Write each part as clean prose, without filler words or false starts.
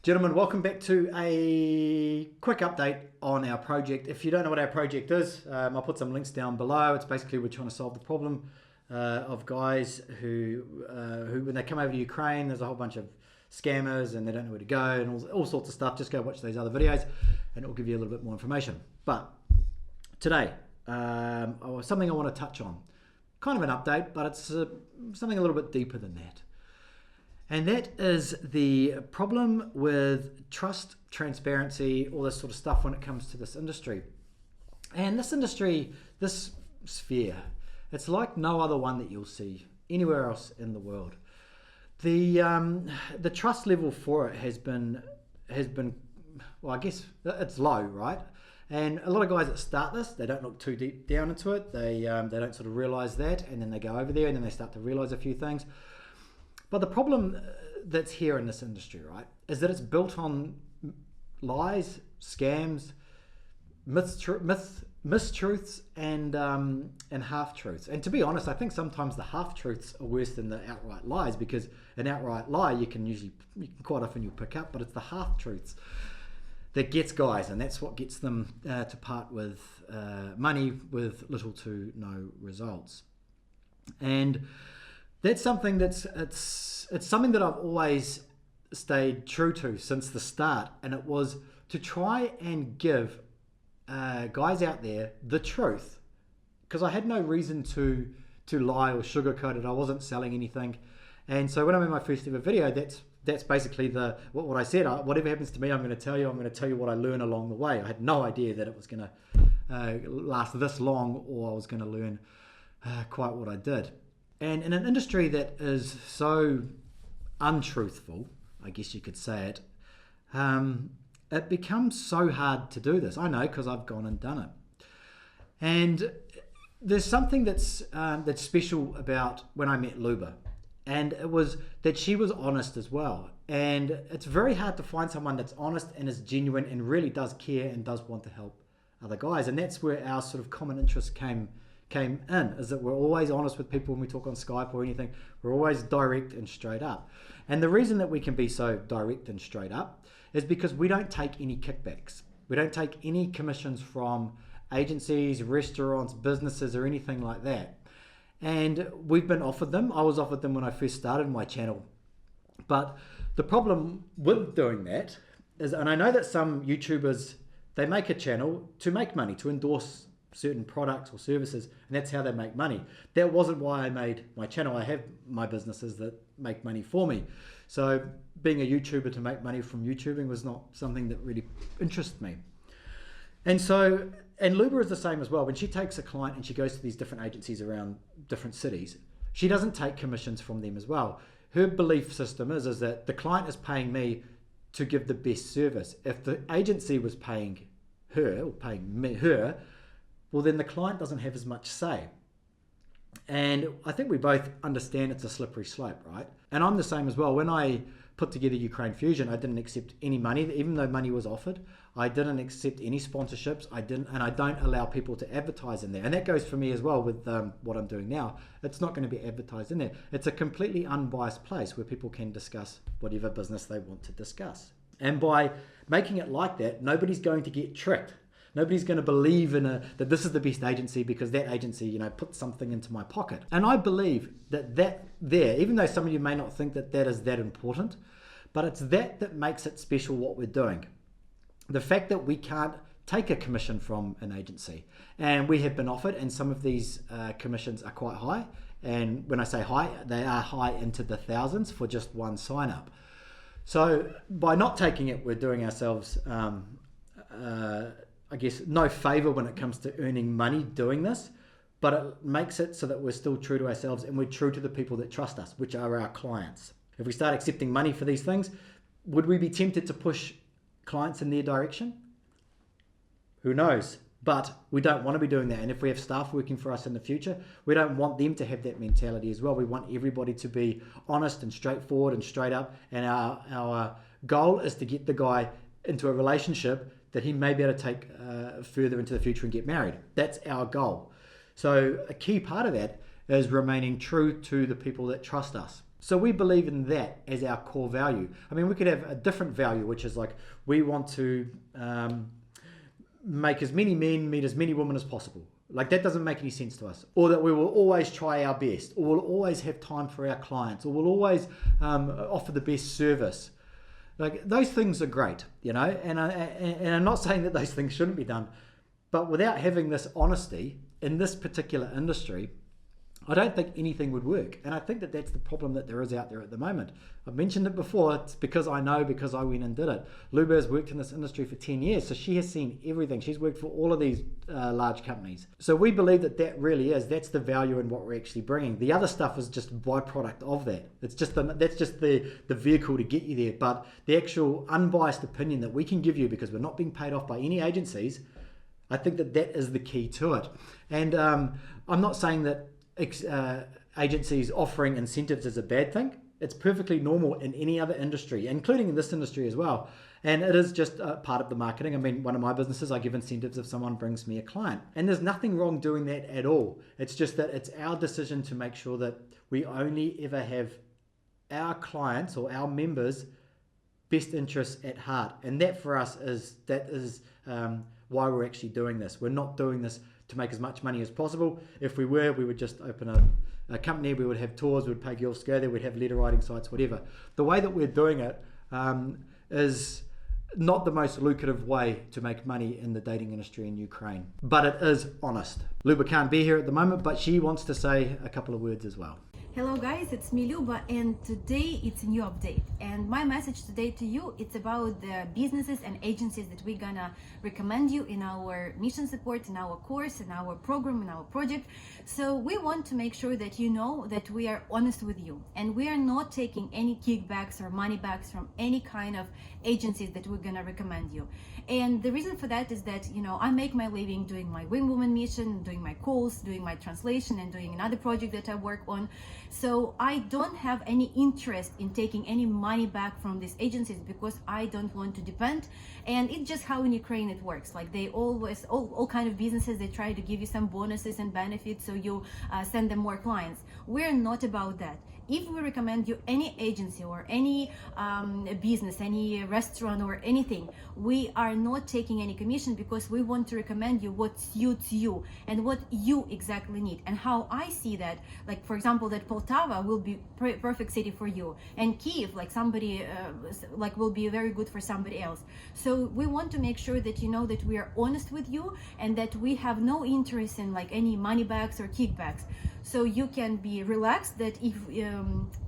Gentlemen, welcome back to a quick update on our project. If you don't know what our project is, I'll put some links down below. It's basically we're trying to solve the problem of guys who when they come over to Ukraine, there's a whole bunch of scammers and they don't know where to go and all sorts of stuff. Just go watch those other videos and it will give you a little bit more information. But today, something I want to touch on. Kind of an update, but it's something a little bit deeper than that. And that is the problem with trust, transparency, all this sort of stuff when it comes to this industry. And this industry, this sphere, it's like no other one that you'll see anywhere else in the world. The trust level for it has been well, I guess it's low, right? And a lot of guys that start this, they don't look too deep down into it. They don't sort of realize that, and then they go over there and then they start to realize a few things. But the problem that's here in this industry, right, is that it's built on lies, scams, mistruths, and half-truths. And to be honest, I think sometimes the half-truths are worse than the outright lies, because an outright lie you can quite often you'll pick up, but it's the half-truths that gets guys, and that's what gets them to part with money with little to no results. And that's something it's something that I've always stayed true to since the start, and it was to try and give guys out there the truth, because I had no reason to lie or sugarcoat it. I wasn't selling anything, and so when I made my first ever video, that's basically what I said. Whatever happens to me, I'm going to tell you. I'm going to tell you what I learn along the way. I had no idea that it was going to last this long, or I was going to learn quite what I did. And in an industry that is so untruthful, I guess you could say it, it becomes so hard to do this. I know, because I've gone and done it. And there's something that's special about when I met Luba, and it was that she was honest as well. And it's very hard to find someone that's honest and is genuine and really does care and does want to help other guys. And that's where our sort of common interest came in, is that we're always honest with people when we talk on Skype or anything. We're always direct and straight up. And the reason that we can be so direct and straight up is because we don't take any kickbacks. We don't take any commissions from agencies, restaurants, businesses, or anything like that. And we've been offered them. I was offered them when I first started my channel. But the problem with doing that is, and I know that some YouTubers, they make a channel to make money, to endorse certain products or services, and that's how they make money. That wasn't why I made my channel. I have my businesses that make money for me. So being a YouTuber to make money from YouTubing was not something that really interested me. And Luba is the same as well. When she takes a client and she goes to these different agencies around different cities, she doesn't take commissions from them as well. Her belief system is that the client is paying me to give the best service. If the agency was paying her, or paying me, her, well, then the client doesn't have as much say. And I think we both understand it's a slippery slope, right? And I'm the same as well. When I put together Ukraine Fusion, I didn't accept any money, even though money was offered. I didn't accept any sponsorships. I don't allow people to advertise in there. And that goes for me as well with what I'm doing now. It's not going to be advertised in there. It's a completely unbiased place where people can discuss whatever business they want to discuss. And by making it like that, nobody's going to get tricked. Nobody's going to believe that this is the best agency because that agency, put something into my pocket. And I believe that there, even though some of you may not think that is that important, but it's that makes it special what we're doing. The fact that we can't take a commission from an agency, and we have been offered, and some of these commissions are quite high. And when I say high, they are high into the thousands for just one sign up. So by not taking it, we're doing ourselves I guess no favor when it comes to earning money doing this, but it makes it so that we're still true to ourselves and we're true to the people that trust us, which are our clients. If we start accepting money for these things, would we be tempted to push clients in their direction? Who knows? But we don't want to be doing that. And if we have staff working for us in the future, we don't want them to have that mentality as well. We want everybody to be honest and straightforward and straight up. And our goal is to get the guy into a relationship that he may be able to take further into the future and get married. That's our goal. So a key part of that is remaining true to the people that trust us. So we believe in that as our core value. I mean, we could have a different value, which is like we want to make as many men meet as many women as possible. Like that doesn't make any sense to us. Or that we will always try our best, or we'll always have time for our clients, or we'll always offer the best service. Like those things are great, you know, and I'm not saying that those things shouldn't be done, but without having this honesty in this particular industry, I don't think anything would work. And I think that that's the problem that there is out there at the moment. I've mentioned it before. It's because I went and did it. Luba has worked in this industry for 10 years, so she has seen everything. She's worked for all of these large companies. So we believe that really that's the value in what we're actually bringing. The other stuff is just a byproduct of that. That's just the vehicle to get you there. But the actual unbiased opinion that we can give you, because we're not being paid off by any agencies, I think that is the key to it. And I'm not saying that agencies offering incentives is a bad thing. It's perfectly normal in any other industry, including in this industry as well. And it is just a part of the marketing. I mean, one of my businesses, I give incentives if someone brings me a client. And there's nothing wrong doing that at all. It's just that it's our decision to make sure that we only ever have our clients or our members' best interests at heart. And that for us is why we're actually doing this. We're not doing this to make as much money as possible. If we were, we would just open a company, we would have tours, we would pay girls to go there, we'd have letter writing sites, whatever. The way that we're doing it is not the most lucrative way to make money in the dating industry in Ukraine, but it is honest. Luba can't be here at the moment, but she wants to say a couple of words as well. Hello guys, it's me Luba, and today it's a new update. And my message today to you, it's about the businesses and agencies that we're gonna recommend you in our mission support, in our course, in our program, in our project. So we want to make sure that you know that we are honest with you, and we are not taking any kickbacks or money backs from any kind of agencies that we're gonna recommend you. And the reason for that is that, you know, I make my living doing my Wing Woman mission, doing my calls, doing my translation, and doing another project that I work on. So I don't have any interest in taking any money back from these agencies, because I don't want to depend. And it's just how in Ukraine it works. Like they always, all kind of businesses, they try to give you some bonuses and benefits so you send them more clients. We're not about that. If we recommend you any agency or any business, any restaurant or anything, we are not taking any commission, because we want to recommend you what suits you and what you exactly need. And how I see that, like for example, that Poltava will be perfect city for you, and Kiev, like somebody like will be very good for somebody else. So we want to make sure that you know that we are honest with you, and that we have no interest in like any money backs or kickbacks. So you can be relaxed that if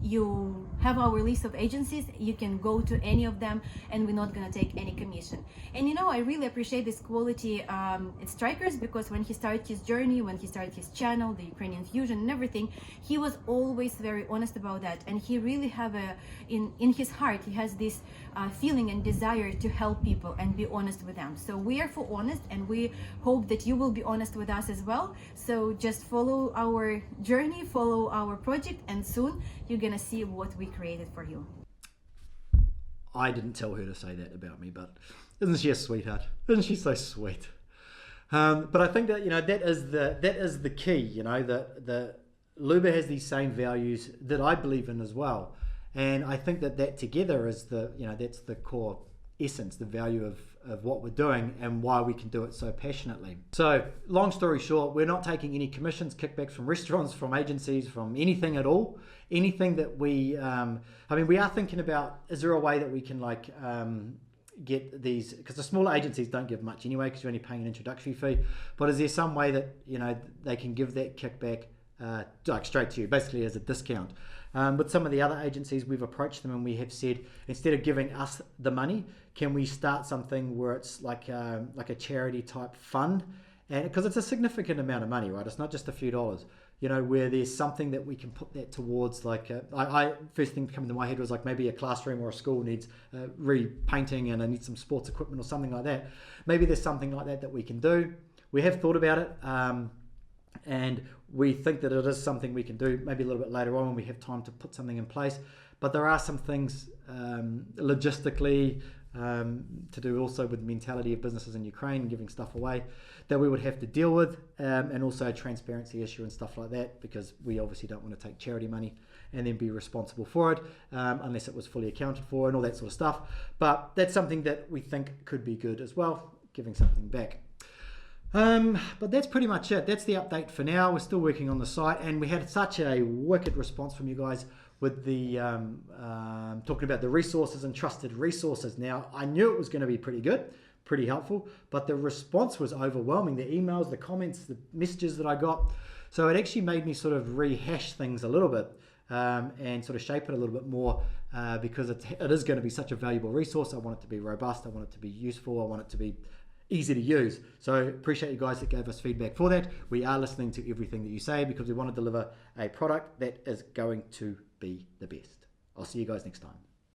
you have our list of agencies, you can go to any of them, and we're not going to take any commission. And you know, I really appreciate this quality at Strikers, because when he started his journey, when he started his channel, the Ukrainian Fusion and everything, he was always very honest about that. And he really have in his heart, he has this feeling and desire to help people and be honest with them. So we are for honest, and we hope that you will be honest with us as well. So just follow our journey, follow our project, and soon you're gonna see what we created for you. I didn't tell her to say that about me, but isn't she a sweetheart? Isn't she so sweet? But I think that, you know, that is the key. You know, the Luba has these same values that I believe in as well, and I think that together is that's the core essence, the value of what we're doing and why we can do it so passionately. So long story short, we're not taking any commissions, kickbacks from restaurants, from agencies, from anything at all. Anything that we we are thinking about, is there a way that we can get these, because the smaller agencies don't give much anyway, because you're only paying an introductory fee, but is there some way that, you know, they can give that kickback like straight to you, basically as a discount? With some of the other agencies, we've approached them and we have said, instead of giving us the money, can we start something where it's like a charity type fund? And because it's a significant amount of money, right? It's not just a few dollars, you know, where there's something that we can put that towards. Like I first thing to come into my head was like maybe a classroom or a school needs repainting and I need some sports equipment or something like that. Maybe there's something like that we can do. We have thought about it. And we think that it is something we can do maybe a little bit later on when we have time to put something in place. But there are some things logistically to do also with the mentality of businesses in Ukraine and giving stuff away that we would have to deal with, and also a transparency issue and stuff like that, because we obviously don't want to take charity money and then be responsible for it, unless it was fully accounted for and all that sort of stuff. But that's something that we think could be good as well, giving something back. But that's pretty much it. That's the update for now. We're still working on the site, and we had such a wicked response from you guys with the talking about the resources and trusted resources. Now, I knew it was going to be pretty good, pretty helpful, but the response was overwhelming. The emails, the comments, the messages that I got. So it actually made me sort of rehash things a little bit and sort of shape it a little bit more because it is going to be such a valuable resource. I want it to be robust. I want it to be useful. I want it to be easy to use. So appreciate you guys that gave us feedback for that. We are listening to everything that you say because we want to deliver a product that is going to be the best. I'll see you guys next time.